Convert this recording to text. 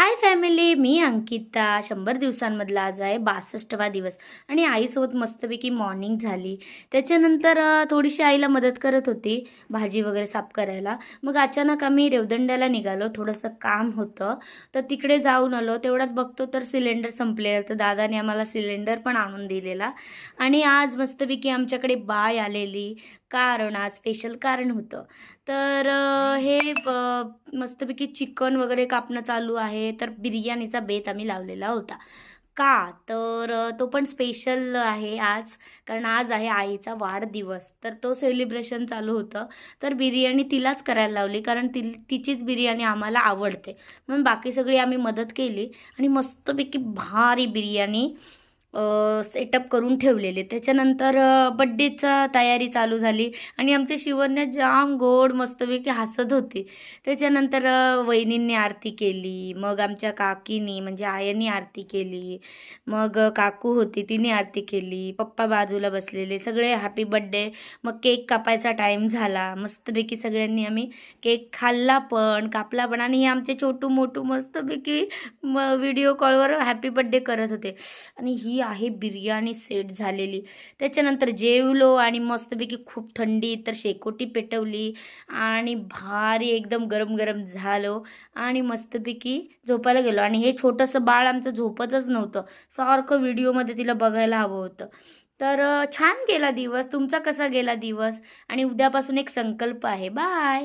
Hi family, मी अंकिता. 100 दिवसांमधला आज आहे 62वा दिवस आणि आईसोबत मस्तपैकी मॉर्निंग झाली. त्याच्यानंतर थोडीशी आईला मदत करत होती भाजी वगैरे साफ करायला. मग अचानक आम्ही रेवदंड्याला निघालो, थोडंसं काम होतं तर तिकडे जाऊन आलो. तेवढ्यात बघतो तर सिलेंडर संपलेलं, तर दादाने आम्हाला सिलेंडर पण आणून दिलेला. आणि आज मस्तपैकी आमच्याकडे बाय आलेली, कारण आज स्पेशल कारण होतं. तर मस्तपैकी चिकन वगैरे कापणं चालू आहे, तर बिर्याणीचा बेत आम्ही लावलेला होता. का तर तो पण स्पेशल आहे आज, कारण आज आहे आईचा वाढदिवस. तर तो सेलिब्रेशन चालू होतं. तर बिर्याणी तिलाच करायला लावली, कारण तिचीच बिर्याणी आम्हाला आवडते. म्हणून बाकी सगळी आम्ही मदत केली आणि मस्तपैकी भारी बिर्याणी सेटअप करून ठेवलेले. त्याच्यानंतर बड्डेचा तयारी चालू झाली आणि आमच्या शिवन्या जाम गोड मस्तपैकी हसत होती. त्याच्यानंतर वहिनींनी आरती केली, मग आमच्या काकीनी म्हणजे आयांनी आरती केली, मग काकू होती तिने आरती केली, पप्पा बाजूला बसलेले सगळे हॅपी बड्डे. मग केक कापायचा टाईम झाला. मस्तपैकी सगळ्यांनी आम्ही केक खाल्ला पण, कापला पण आणि हे आमचे छोटू मोठू मस्तपैकी व्हिडिओ कॉलवर हॅपी बड्डे करत होते. आणि ही आहे बिर्याणी सेट झालेली. त्याच्यानंतर जेवलो आणि मस्तपैकी खूप थंडी तर शेकोटी पेटवली आणि भारी एकदम गरम गरम झालो आणि मस्तपैकी झोपायला गेलो. आणि हे छोटंसं बाळ आमचं झोपतच नव्हतं, सारखं व्हिडिओमध्ये तिला बघायला हवं होतं. तर छान गेला दिवस. तुमचा कसा गेला दिवस? आणि उद्यापासून एक संकल्प आहे. बाय.